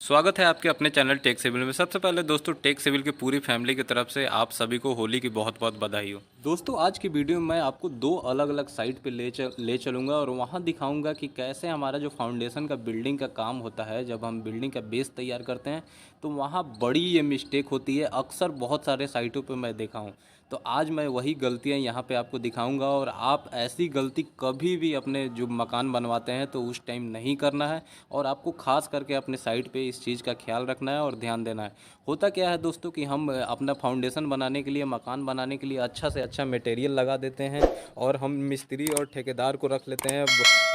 स्वागत है आपके अपने चैनल टेक सिविल में। सबसे पहले दोस्तों, टेक सिविल की पूरी फैमिली की तरफ से आप सभी को होली की बहुत बहुत बधाई हो। दोस्तों, आज की वीडियो में मैं आपको दो अलग अलग साइट पे ले चलूँगा और वहाँ दिखाऊंगा कि कैसे हमारा जो फाउंडेशन का बिल्डिंग का काम होता है, जब हम बिल्डिंग का बेस तैयार करते हैं तो वहाँ बड़ी ये मिस्टेक होती है। अक्सर बहुत सारे साइटों पे मैं देखा हूँ। तो आज मैं वही गलतियाँ यहाँ पे आपको दिखाऊंगा और आप ऐसी गलती कभी भी अपने जो मकान बनवाते हैं तो उस टाइम नहीं करना है। और आपको खास करके अपने साइट पे इस चीज़ का ख्याल रखना है और ध्यान देना है। होता क्या है दोस्तों कि हम अपना फाउंडेशन बनाने के लिए, मकान बनाने के लिए अच्छा से अच्छा मटेरियल लगा देते हैं और हम मिस्त्री और ठेकेदार को रख लेते हैं।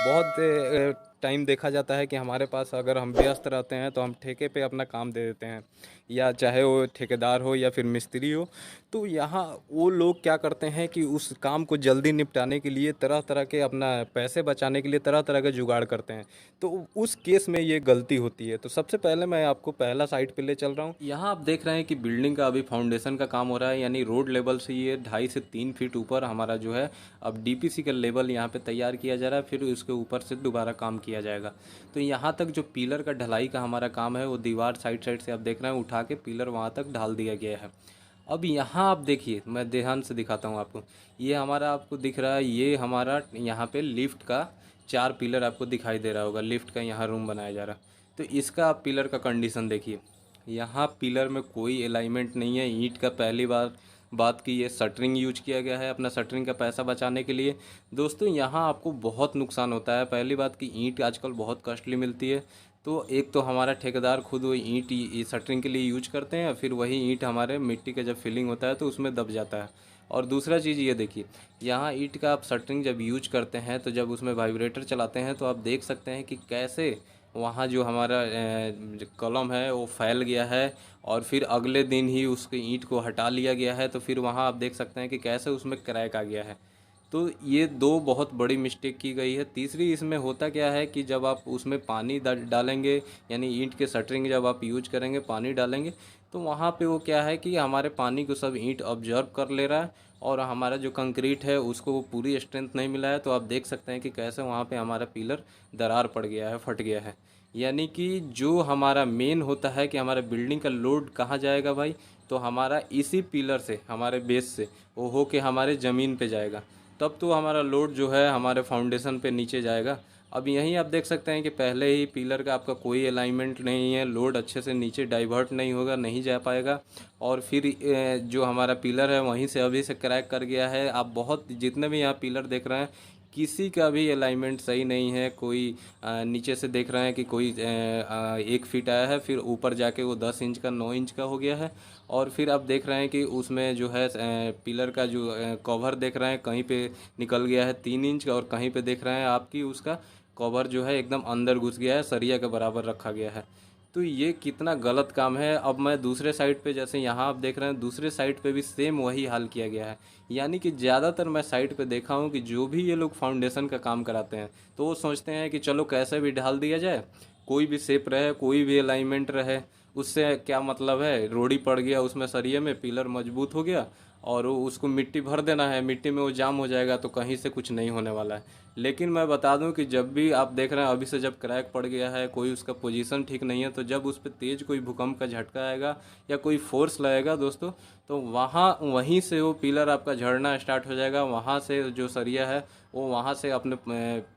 बहुत टाइम देखा जाता है कि हमारे पास अगर हम व्यस्त रहते हैं तो हम ठेके पे अपना काम दे देते हैं, या चाहे वो ठेकेदार हो या फिर मिस्त्री हो। तो यहाँ वो लोग क्या करते हैं कि उस काम को जल्दी निपटाने के लिए तरह तरह के, अपना पैसे बचाने के लिए तरह तरह के जुगाड़ करते हैं। तो उस केस में ये गलती होती है। तो सबसे पहले मैं आपको पहला साइट पे ले चल रहा हूँ। यहाँ आप देख रहे हैं कि बिल्डिंग का अभी फाउंडेशन का काम हो रहा है, यानी रोड लेवल से ये 2.5 से 3 फीट ऊपर हमारा जो है अब डीपीसी का लेवल यहाँ पे तैयार किया जा रहा है, फिर उसके ऊपर से दोबारा काम किया जाएगा। तो यहाँ तक जो पिलर का ढलाई का हमारा काम है वो दीवार साइड साइड से आप देख रहे हैं उठा के पिलर वहाँ तक ढाल दिया गया है। अब यहाँ आप देखिए, मैं ध्यान से दिखाता हूँ आपको। ये हमारा आपको दिख रहा है, ये हमारा यहाँ पे लिफ्ट का 4 पिलर आपको दिखाई दे रहा होगा। लिफ्ट का यहाँ रूम बनाया जा रहा है। तो इसका आप पिलर का कंडीशन देखिए। यहाँ पिलर में कोई अलाइनमेंट नहीं है। ईंट का पहली बार बात की, ये शटरिंग यूज किया गया है अपना शटरिंग का पैसा बचाने के लिए। दोस्तों, यहाँ आपको बहुत नुकसान होता है। पहली बात की, ईंट आजकल बहुत कॉस्टली मिलती है। तो एक तो हमारा ठेकेदार खुद वो ईंट शटरिंग के लिए यूज करते हैं, फिर वही ईंट हमारे मिट्टी का जब फिलिंग होता है तो उसमें दब जाता है। और दूसरा चीज़ ये देखिए, यहाँ ईंट का आप शटरिंग जब यूज करते हैं तो जब उसमें वाइब्रेटर चलाते हैं तो आप देख सकते हैं कि कैसे वहाँ जो हमारा कॉलम है वो फैल गया है और फिर अगले दिन ही उसके ईंट को हटा लिया गया है। तो फिर वहाँ आप देख सकते हैं कि कैसे उसमें क्रैक आ गया है। तो ये दो बहुत बड़ी मिस्टेक की गई है। तीसरी इसमें होता क्या है कि जब आप उसमें पानी डालेंगे, यानी ईंट के शटरिंग जब आप यूज करेंगे, पानी डालेंगे, तो वहाँ पे वो क्या है कि हमारे पानी को सब ईंट ऑब्जर्व कर ले रहा है और हमारा जो कंक्रीट है उसको वो पूरी स्ट्रेंथ नहीं मिला है। तो आप देख सकते हैं कि कैसे वहाँ पे हमारा पिलर दरार पड़ गया है, फट गया है। यानी कि जो हमारा मेन होता है कि हमारा बिल्डिंग का लोड कहाँ जाएगा भाई, तो हमारा इसी पिलर से, हमारे बेस से वो हो के हमारे ज़मीन पे जाएगा। तब तो हमारा लोड जो है हमारे फाउंडेशन पे नीचे जाएगा। अब यहीं आप देख सकते हैं कि पहले ही पिलर का आपका कोई अलाइनमेंट नहीं है, लोड अच्छे से नीचे डाइवर्ट नहीं होगा, नहीं जा पाएगा। और फिर जो हमारा पिलर है वहीं से अभी से क्रैक कर गया है। आप बहुत जितने भी यहाँ पिलर देख रहे हैं, किसी का भी अलाइनमेंट सही नहीं है। कोई नीचे से देख रहे हैं कि कोई 1 फीट आया है, फिर ऊपर जाके वो 10 इंच का, 9 इंच का हो गया है। और फिर आप देख रहे हैं कि उसमें जो है पिलर का जो कवर देख रहे हैं, कहीं पे निकल गया है 3 इंच का और कहीं पे देख रहे हैं आपकी उसका कवर जो है एकदम अंदर घुस गया है, सरिया के बराबर रखा गया है। तो ये कितना गलत काम है। अब मैं दूसरे साइड पे, जैसे यहाँ आप देख रहे हैं, दूसरे साइड पे भी सेम वही हाल किया गया है। यानी कि ज़्यादातर मैं साइट पे देखा हूँ कि जो भी ये लोग फाउंडेशन का काम कराते हैं तो वो सोचते हैं कि चलो कैसे भी ढाल दिया जाए, कोई भी शेप रहे, कोई भी अलाइनमेंट रहे, उससे क्या मतलब है। रोड़ी पड़ गया उसमें सरिये में, पिलर मजबूत हो गया और वो उसको मिट्टी भर देना है, मिट्टी में वो जाम हो जाएगा तो कहीं से कुछ नहीं होने वाला है। लेकिन मैं बता दूं कि जब भी आप देख रहे हैं अभी से, जब क्रैक पड़ गया है, कोई उसका पोजीशन ठीक नहीं है, तो जब उस पर तेज़ कोई भूकंप का झटका आएगा या कोई फोर्स लगेगा दोस्तों, तो वहीं से वो पिलर आपका झड़ना स्टार्ट हो जाएगा। वहाँ से जो सरिया है वो वहाँ से अपने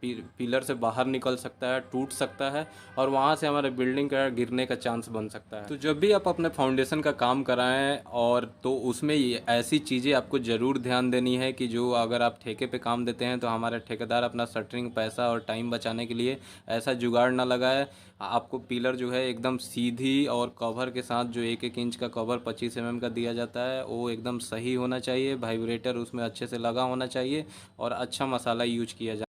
पिलर से बाहर निकल सकता है, टूट सकता है और वहाँ से हमारे बिल्डिंग का गिरने का चांस बन सकता है। तो जब भी आप अपने फाउंडेशन का काम कराएं और तो उसमें ऐसी चीज़ें आपको ज़रूर ध्यान देनी है कि जो अगर आप ठेके पे काम देते हैं तो हमारे ठेकेदार अपना शटरिंग पैसा और टाइम बचाने के लिए ऐसा जुगाड़ ना लगाए। आपको पिलर जो है एकदम सीधी और कवर के साथ, जो 1-1 इंच का कवर 25 mm का दिया जाता है, वो एकदम सही होना चाहिए। वाइब्रेटर उसमें अच्छे से लगा होना चाहिए और अच्छा मसाला यूज किया जाए।